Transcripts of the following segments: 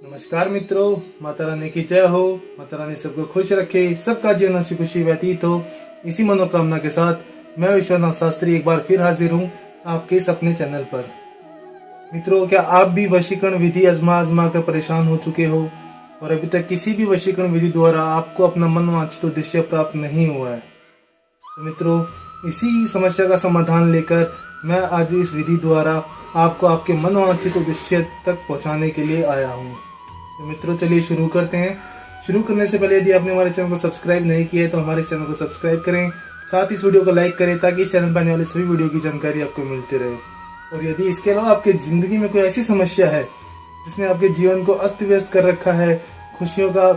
नमस्कार मित्रों, माता रानी की जय हो। माता रानी सबको खुश रखे, सबका जीवन हंसी खुशी व्यतीत हो। इसी मनोकामना के साथ मैं विश्वनाथ शास्त्री एक बार फिर हाजिर हूँ आपके इस अपने चैनल पर। मित्रों, क्या आप भी वशीकरण विधि आजमा आजमा कर परेशान हो चुके हो और अभी तक किसी भी वशीकरण विधि द्वारा आपको अपना मनवांछित उद्देश्य प्राप्त नहीं हुआ है? तो मित्रों, इसी समस्या का समाधान लेकर मैं आज इस विधि द्वारा आपको आपके मनवांछित उद्देश्य तक पहुंचाने के लिए आया हूं। तो मित्रों, चलिए शुरू करते हैं। शुरू करने से पहले यदि आपने हमारे चैनल को सब्सक्राइब नहीं किया है तो हमारे चैनल को सब्सक्राइब करें, साथ ही इस वीडियो को लाइक करें ताकि इस चैनल पर आने वाले सभी वीडियो की जानकारी आपको मिलती रहे। और यदि इसके अलावा आपके जिंदगी में कोई ऐसी समस्या है जिसने आपके जीवन को अस्त व्यस्त कर रखा है, खुशियों का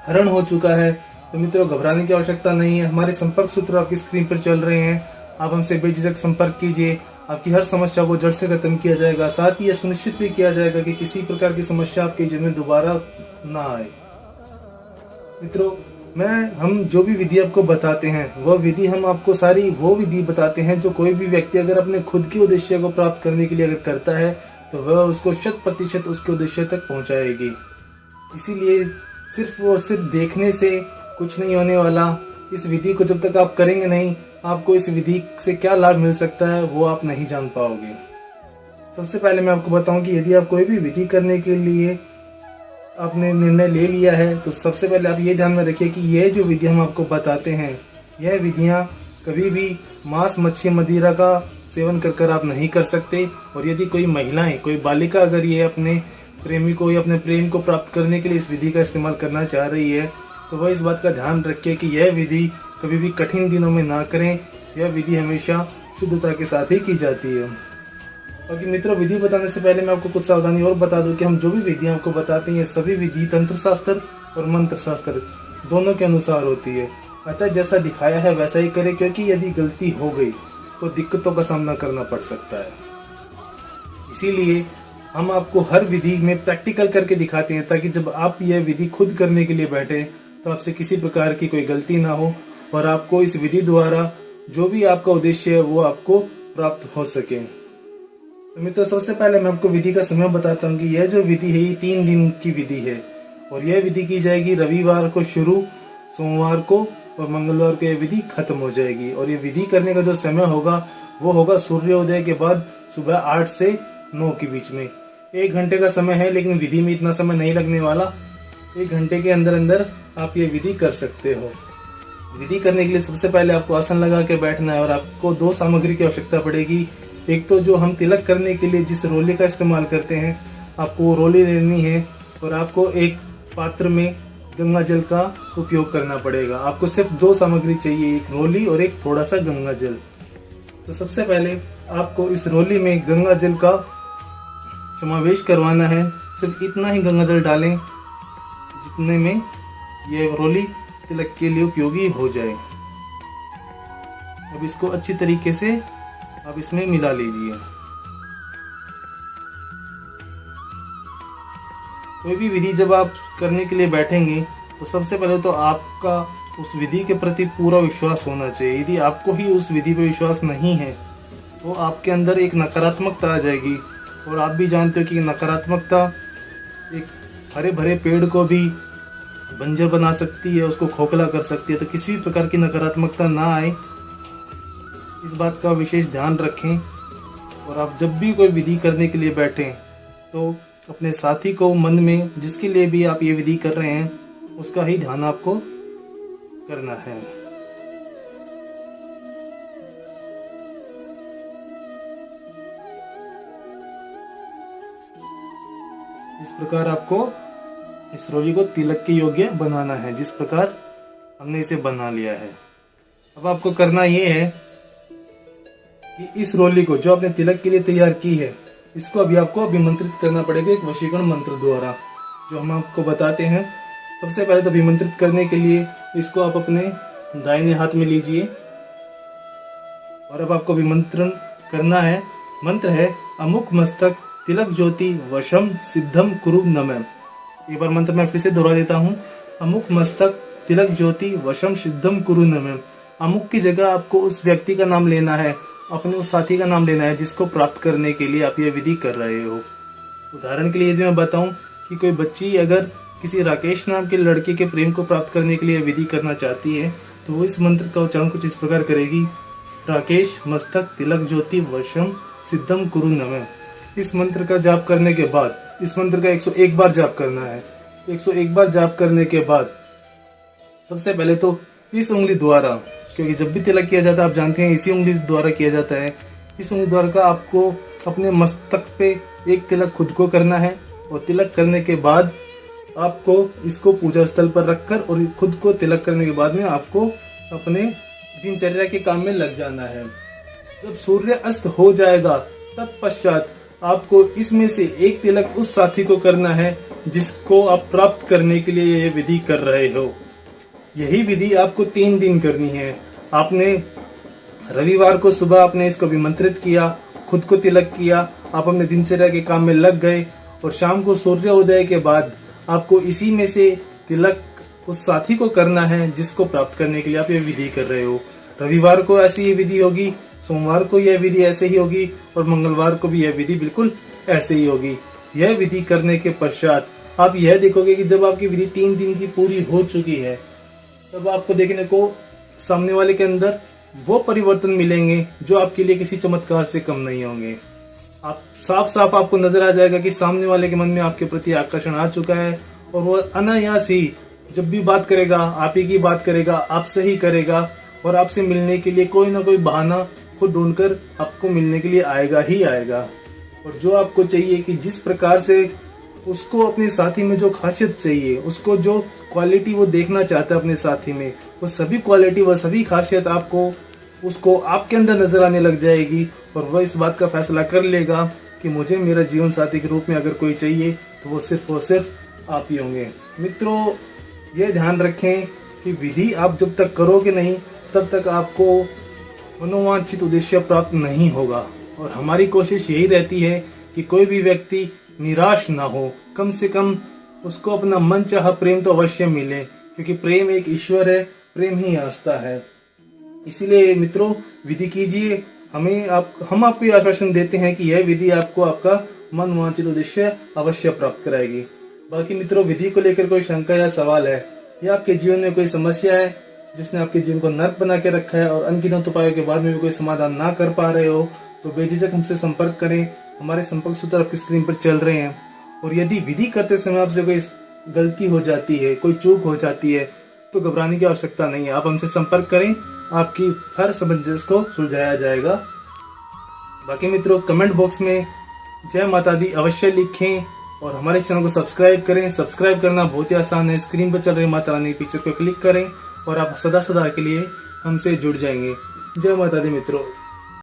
हरण हो चुका है, तो मित्रों घबराने की आवश्यकता नहीं है। हमारे संपर्क सूत्र आपकी स्क्रीन पर चल रहे हैं, आप हमसे बेझिझक संपर्क कीजिए। आपकी हर समस्या को जड़ से खत्म किया जाएगा। साथ ही यह सुनिश्चित भी किया जाएगा कि किसी प्रकार की समस्या आपके जीवन में दोबारा ना आए। मित्रों, हम जो भी विधि आपको बताते हैं वह विधि हम आपको सारी वो विधि बताते हैं जो कोई भी व्यक्ति अगर अपने खुद के उद्देश्य को प्राप्त करने के लिए अगर करता है तो वह उसको 100% उसके उद्देश्य तक पहुंचाएगी। इसीलिए सिर्फ और सिर्फ देखने से कुछ नहीं होने वाला। इस विधि को जब तक आप करेंगे नहीं, आपको इस विधि से क्या लाभ मिल सकता है वो आप नहीं जान पाओगे। सबसे पहले मैं आपको बताऊं कि यदि आप कोई भी विधि करने के लिए आपने निर्णय ले लिया है तो सबसे पहले आप ये ध्यान में रखिए कि यह जो विधि हम आपको बताते हैं, यह विधियां कभी भी मांस मच्छी मदिरा का सेवन कर आप नहीं कर सकते। और यदि कोई महिलाएं, कोई बालिका अगर ये अपने प्रेमी को या अपने प्रेम को प्राप्त करने के लिए इस विधि का इस्तेमाल करना चाह रही है तो वह इस बात का ध्यान रखे कि यह विधि कभी भी कठिन दिनों में ना करें। यह विधि हमेशा शुद्धता के साथ ही की जाती है। बाकी मित्रों, विधि बताने से पहले मैं आपको कुछ सावधानी और बता दूं कि हम जो भी विधि आपको बताते हैं सभी विधि तंत्र शास्त्र और मंत्र शास्त्र दोनों के अनुसार होती है। अतः जैसा दिखाया है वैसा ही करें, क्योंकि यदि गलती हो गई तो दिक्कतों का सामना करना पड़ सकता है। इसीलिए हम आपको हर विधि में प्रैक्टिकल करके दिखाते हैं ताकि जब आप यह विधि खुद करने के लिए बैठे तो आपसे किसी प्रकार की कोई गलती ना हो और आपको इस विधि द्वारा जो भी आपका उद्देश्य है वो आपको प्राप्त हो सके। तो मित्रों, सबसे पहले मैं आपको विधि का समय बताता हूँ कि यह जो विधि है ये 3 दिन की विधि है और यह विधि की जाएगी रविवार को शुरू, सोमवार को और मंगलवार को यह विधि खत्म हो जाएगी। और ये विधि करने का जो समय होगा वो होगा सूर्योदय के बाद सुबह 8 से 9 के बीच में। 1 घंटे का समय है, लेकिन विधि में इतना समय नहीं लगने वाला। 1 घंटे के अंदर अंदर आप ये विधि कर सकते हो। विधि करने के लिए सबसे पहले आपको आसन लगा के बैठना है और आपको 2 सामग्री की आवश्यकता पड़ेगी। एक तो जो हम तिलक करने के लिए जिस रोली का इस्तेमाल करते हैं, आपको वो रोली लेनी है और आपको एक पात्र में गंगा जल का उपयोग करना पड़ेगा। आपको सिर्फ 2 सामग्री चाहिए, एक रोली और एक थोड़ा सा गंगा जल। तो सबसे पहले आपको इस रोली में गंगा जल का समावेश करवाना है। सिर्फ इतना ही गंगा जल डालें जितने में यह रोली तिलक के लिए उपयोगी हो जाए। अब इसको अच्छी तरीके से आप इसमें मिला लीजिए। कोई भी विधि जब आप करने के लिए बैठेंगे तो सबसे पहले तो आपका उस विधि के प्रति पूरा विश्वास होना चाहिए। यदि आपको ही उस विधि पर विश्वास नहीं है तो आपके अंदर एक नकारात्मकता आ जाएगी। और आप भी जानते हो कि नकारात्मकता एक हरे भरे पेड़ को भी बंजर बना सकती है, उसको खोखला कर सकती है। तो किसी भी प्रकार की नकारात्मकता ना आए, इस बात का विशेष ध्यान रखें। और आप जब भी कोई विधि करने के लिए बैठें तो अपने साथी को मन में, जिसके लिए भी आप ये विधि कर रहे हैं, उसका ही ध्यान आपको करना है। इस प्रकार आपको इस रोली को तिलक के योग्य बनाना है, जिस प्रकार हमने इसे बना लिया है। अब आपको करना ये है कि इस रोली को जो आपने तिलक के लिए तैयार की है, इसको अभी आपको अभिमंत्रित करना पड़ेगा एक वशीकरण मंत्र द्वारा, जो हम आपको बताते हैं। सबसे पहले तो अभिमंत्रित करने के लिए इसको आप अपने दाहिने हाथ में लीजिए और अब आपको अभिमंत्रण करना है। मंत्र है अमुक मस्तक तिलक ज्योति वशम सिद्धम कुरु नमः। एक बार मंत्र मैं फिर से दोहरा देता हूँ। अमुक मस्तक तिलक ज्योति वशम सिद्धम कुरु नमः। अमुक की जगह आपको उस व्यक्ति का नाम लेना है, अपने उस साथी का नाम लेना है जिसको प्राप्त करने के लिए आप ये विधि कर रहे हो। उदाहरण के लिए यदि मैं बताऊं कि कोई बच्ची अगर किसी राकेश नाम के लड़के के प्रेम को प्राप्त करने के लिए विधि करना चाहती है तो वो इस मंत्र का उच्चारण कुछ इस प्रकार करेगी। राकेश मस्तक तिलक ज्योति वशम सिद्धम कुरु नमः। इस मंत्र का जाप करने के बाद, इस मंत्र का 101 बार जाप करना है। 101 बार जाप करने के बाद सबसे पहले तो इस उंगली द्वारा, क्योंकि जब भी तिलक किया जाता है आप जानते हैं इसी उंगली द्वारा किया जाता है, इस उंगली द्वारा का आपको अपने मस्तक पे एक तिलक खुद को करना है और तिलक करने के बाद आपको इसको पूजा स्थल पर रखकर और खुद को तिलक करने के बाद में आपको अपने दिनचर्या के काम में लग जाना है। जब सूर्य अस्त हो जाएगा तत्पश्चात आपको इसमें से एक तिलक उस साथी को करना है जिसको आप प्राप्त करने के लिए यह विधि कर रहे हो। यही विधि आपको 3 दिन करनी है। आपने रविवार को सुबह आपने इसको अभिमंत्रित किया, खुद को तिलक किया, आप अपने दिनचर्या के काम में लग गए और शाम को सूर्योदय के बाद आपको इसी में से तिलक उस साथी को करना है जिसको प्राप्त करने के लिए आप ये विधि कर रहे हो। रविवार को ऐसी ये विधि होगी, सोमवार को यह विधि ऐसे ही होगी और मंगलवार को भी यह विधि बिल्कुल ऐसे ही होगी। यह विधि करने के पश्चात आप यह देखोगे कि जब आपकी विधि 3 दिन की पूरी हो चुकी है तब आपको देखने को सामने वाले के अंदर वो परिवर्तन मिलेंगे जो आपके लिए किसी चमत्कार से कम नहीं होंगे। आप साफ साफ आपको नजर आ जाएगा कि सामने वाले के मन में आपके प्रति आकर्षण आ चुका है और वो अनायास ही जब भी बात करेगा आप ही की बात करेगा, आपसे ही करेगा और आपसे मिलने के लिए कोई ना कोई बहाना खुद ढूंढकर आपको मिलने के लिए आएगा ही आएगा। और जो आपको चाहिए कि जिस प्रकार से उसको अपने साथी में जो खासियत चाहिए, उसको जो क्वालिटी वो देखना चाहता है अपने साथी में, वो सभी क्वालिटी वह सभी खासियत आपको उसको आपके अंदर नजर आने लग जाएगी और वह इस बात का फैसला कर लेगा कि मुझे मेरा जीवन साथी के रूप में अगर कोई चाहिए तो वो सिर्फ आप ही होंगे। मित्रों, ये ध्यान रखें कि विधि आप जब तक करोगे नहीं तब तक आपको मनोवांछित उद्देश्य प्राप्त नहीं होगा। और हमारी कोशिश यही रहती है कि कोई भी व्यक्ति निराश ना हो, कम से कम उसको अपना मन चाहा प्रेम तो अवश्य मिले, क्योंकि प्रेम एक ईश्वर है, प्रेम ही आस्था है। इसीलिए मित्रों विधि कीजिए। हम आपको ये आश्वासन देते हैं कि यह विधि आपको आपका मन वांछित उद्देश्य अवश्य प्राप्त कराएगी। बाकी मित्रों, विधि को लेकर कोई शंका या सवाल है या आपके जीवन में कोई समस्या है जिसने आपके जीवन को नर्क बना के रखा है और अनगिनत उपायों के बाद में भी कोई समाधान ना कर पा रहे हो तो बेझिझक हमसे संपर्क करें। हमारे संपर्क सूत्र आपकी स्क्रीन पर चल रहे हैं। और यदि विधि करते समय आपसे कोई गलती हो जाती है, कोई चूक हो जाती है तो घबराने की आवश्यकता नहीं है। आप हमसे संपर्क करें, आपकी हर समंजस को सुलझाया जाएगा। बाकी मित्रों, कमेंट बॉक्स में जय माता दी अवश्य लिखें और हमारे चैनल को सब्सक्राइब करें। सब्सक्राइब करना बहुत ही आसान है। स्क्रीन पर चल रही माता रानी की पिक्चर को क्लिक करें और आप सदा सदा के लिए हमसे जुड़ जाएंगे। जय माता दी मित्रों।